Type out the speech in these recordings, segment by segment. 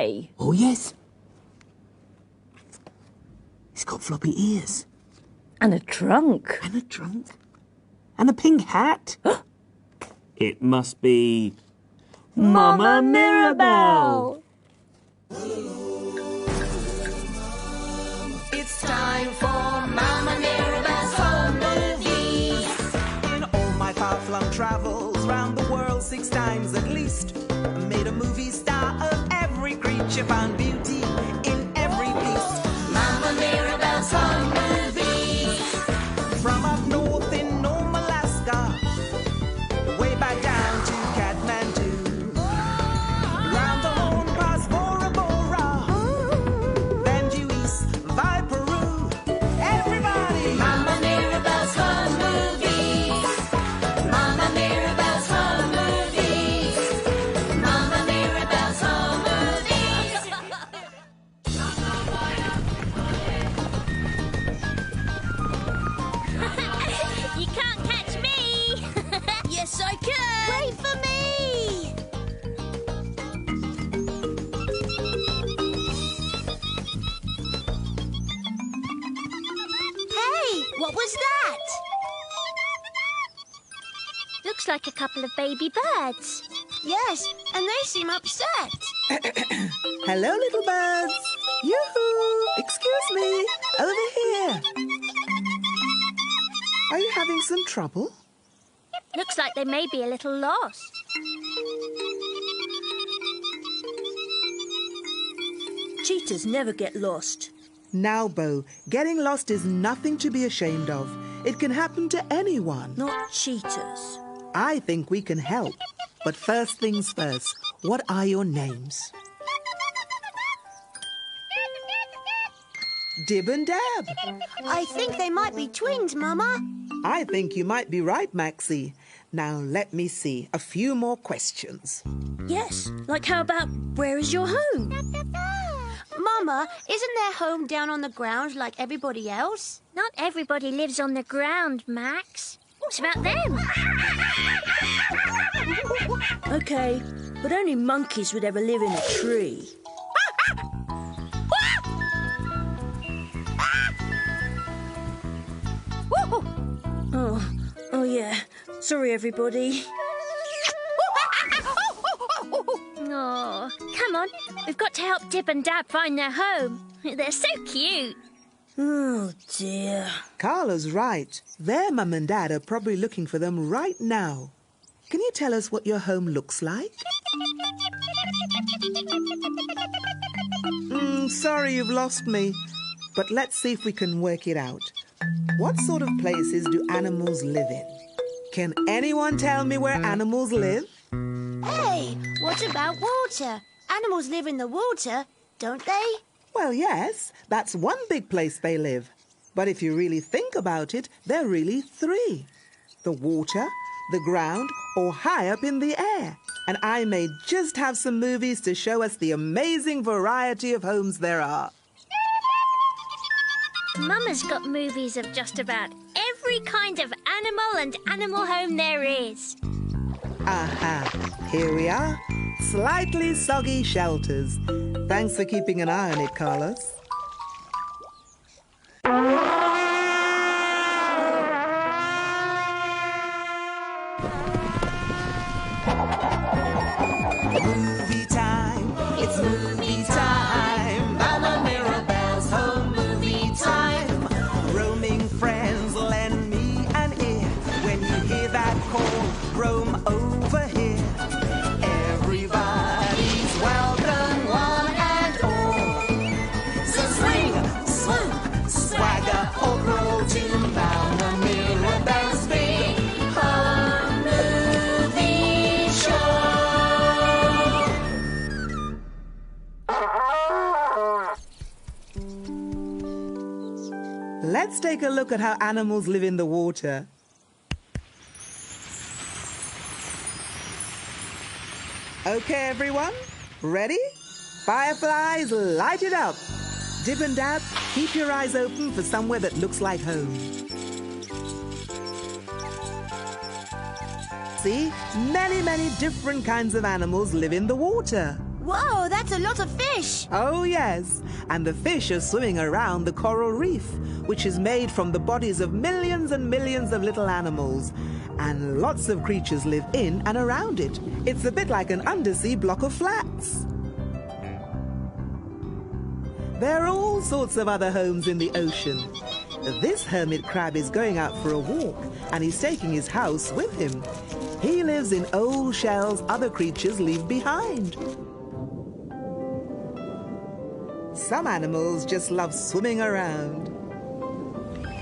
Hey. Oh, yes. He's got floppy ears. And a trunk. And a trunk. And a pink hat. It must be... Mama Mirabelle! It's time for Mama Mirabelle's home movies. In all my far-flung travels round the world 6 times at least, I made a movie star of every creature, found beauty in every beast. Mama Mirabelle's home movies. From up north in Nome, Alaska, way back down to Kathmandu, round the Horn past Bora Bora, Banjo East via Peru. Everybody! Mama Mirabelle's home movies. Mama Mirabelle's home movies. Mama Mirabelle's home movies. You can't catch me! Yes, I can! Wait for me! Hey, what was that? Looks like a couple of baby birds. Yes, and they seem upset. Hello, little birds. Yoo-hoo! Excuse me. Over here. Are you having some trouble? Looks like they may be a little lost. Cheetahs never get lost. Now, Bo, getting lost is nothing to be ashamed of. It can happen to anyone. Not cheetahs. I think we can help. But first things first, what are your names? Dib and Dab. I think they might be twins, Mama. I think you might be right, Maxie. Now, let me see. A few more questions. Yes, like how about where is your home? Mama, isn't their home down on the ground like everybody else? Not everybody lives on the ground, Max. What about them? Okay, but only monkeys would ever live in a tree. Oh yeah. Sorry, everybody. Oh, come on. We've got to help Dib and Dab find their home. They're so cute. Oh dear. Carla's right. Their mum and dad are probably looking for them right now. Can you tell us what your home looks like? Sorry you've lost me, but let's see if we can work it out. What sort of places do animals live in? Can anyone tell me where animals live? Hey, what about water? Animals live in the water, don't they? Well, yes, that's one big place they live. But if you really think about it, there are really 3. The water, the ground, or high up in the air. And I may just have some movies to show us the amazing variety of homes there are. Mama's got movies of just about every kind of animal and animal home there is. Aha, here we are. Slightly soggy shelters. Thanks for keeping an eye on it, Carlos. Movie time, it's movie time. Mama Mirabelle's home movie time. Roaming friends, lend me an ear. When you hear that call, roam over here. Everybody's welcome, one and all. So swing, swoop, swagger, or roll to Mama Mirabelle's big home movie show. Let's take a look at how animals live in the water. Okay, everyone, ready? Fireflies, light it up. Dib and Dab, keep your eyes open for somewhere that looks like home. See, many different kinds of animals live in the water. Whoa, that's a lot of fish. Oh, yes. And the fish are swimming around the coral reef, which is made from the bodies of millions and millions of little animals. And lots of creatures live in and around it. It's a bit like an undersea block of flats. There are all sorts of other homes in the ocean. This hermit crab is going out for a walk, and he's taking his house with him. He lives in old shells other creatures leave behind. Some animals just love swimming around.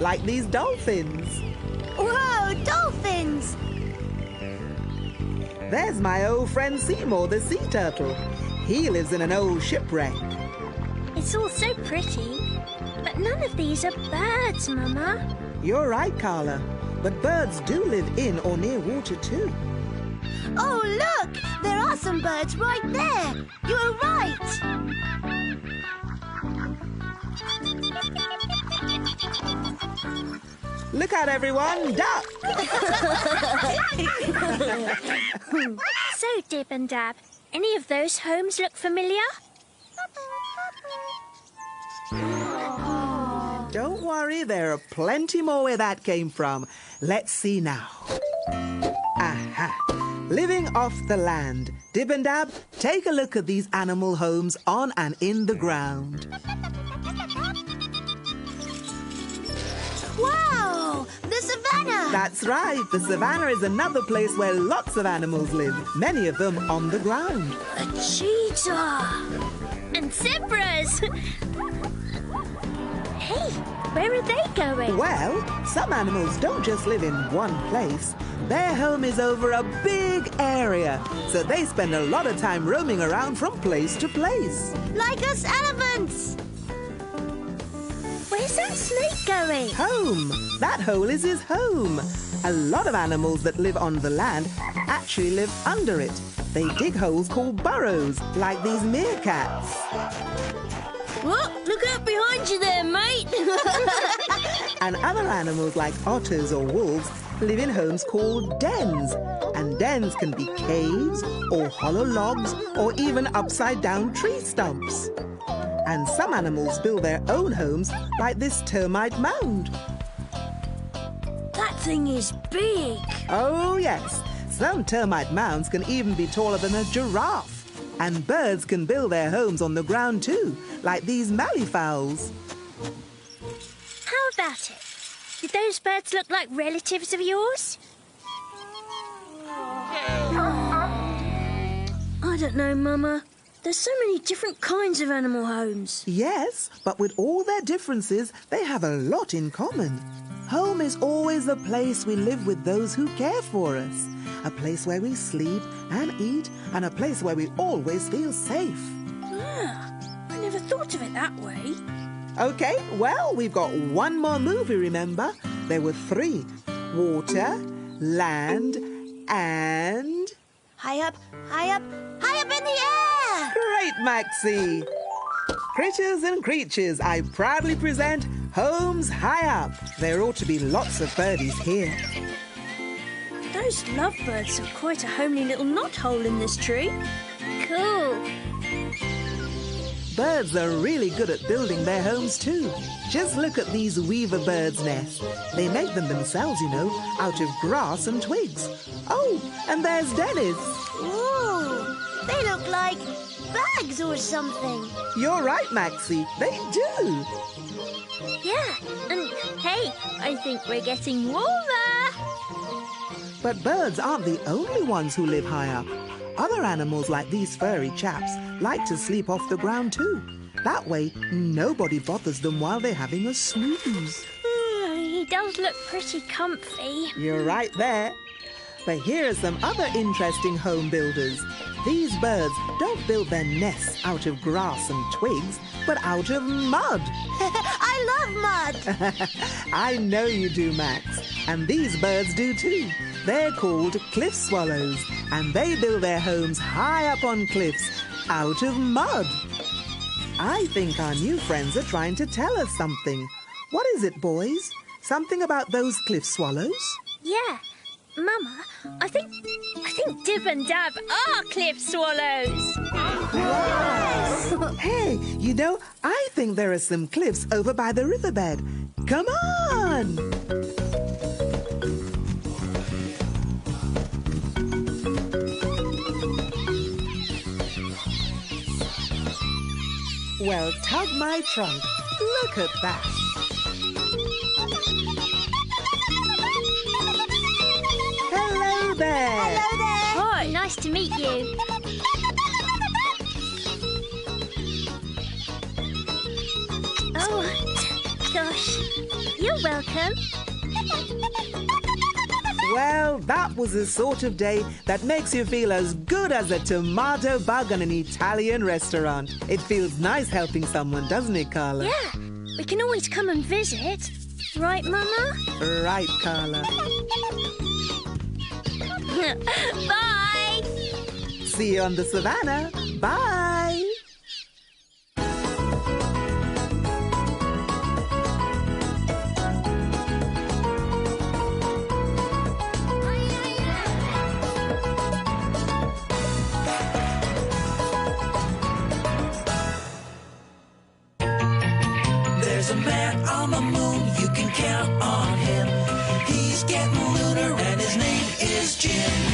Like these dolphins. Whoa, dolphins! There's my old friend Seymour, the sea turtle. He lives in an old shipwreck. It's all so pretty. But none of these are birds, Mama. You're right, Carla. But birds do live in or near water too. Oh, look! There are some birds right there. You were right. Look out, everyone! Duck! So, Dib and Dab, any of those homes look familiar? Don't worry, there are plenty more where that came from. Let's see now. Aha! Living off the land. Dib and Dab, take a look at these animal homes on and in the ground. Wow! The savannah! That's right. The savannah is another place where lots of animals live, many of them on the ground. A cheetah! And zebras! Hey, where are they going? Well, some animals don't just live in one place. Their home is over a big area, so they spend a lot of time roaming around from place to place. Like us elephants! Where's that snake going? Home. That hole is his home. A lot of animals that live on the land actually live under it. They dig holes called burrows, like these meerkats. What? Look out behind you there, mate. And other animals like otters or wolves live in homes called dens. And dens can be caves or hollow logs or even upside-down tree stumps. And some animals build their own homes like this termite mound. That thing is big. Oh, yes. Some termite mounds can even be taller than a giraffe. And birds can build their homes on the ground too, like these malleefowls. How about it? Did those birds look like relatives of yours? I don't know, Mama. There's so many different kinds of animal homes. Yes, but with all their differences, they have a lot in common. Home is always a place we live with those who care for us. A place where we sleep and eat, and a place where we always feel safe. Ah, I never thought of it that way. Okay, well, we've got one more movie, remember? There were 3. Water, land, and... High up, high up, high up in the air! Great, Maxie! Critters and creatures, I proudly present Homes High Up. There ought to be lots of birdies here. Those lovebirds have quite a homely little knothole in this tree. Cool. Birds are really good at building their homes too. Just look at these weaver birds' nests. They make them themselves, you know, out of grass and twigs. Oh, and there's Dennis. Ooh, they look like bags or something. You're right, Maxie. They do. Yeah, and hey, I think we're getting warmer. But birds aren't the only ones who live high up. Other animals like these furry chaps like to sleep off the ground too. That way, nobody bothers them while they're having a snooze. He does look pretty comfy. You're right there. But here are some other interesting home builders. These birds don't build their nests out of grass and twigs, but out of mud. I love mud. I know you do, Max. And these birds do too. They're called cliff swallows, and they build their homes high up on cliffs, out of mud. I think our new friends are trying to tell us something. What is it, boys? Something about those cliff swallows? Yeah, Mama, I think Dib and Dab are cliff swallows. Hey, you know, I think there are some cliffs over by the riverbed. Come on! Well, tug my trunk. Look at that. Hello there. Hello there. Hi. Nice to meet you. Oh, gosh. You're welcome. Well, that was the sort of day that makes you feel as good as a tomato bug in an Italian restaurant. It feels nice helping someone, doesn't it, Carla? Yeah, we can always come and visit. Right, Mama? Right, Carla. Bye! See you on the savannah. Bye. There's a man on the moon, you can count on him. He's getting lunar and his name is Jim.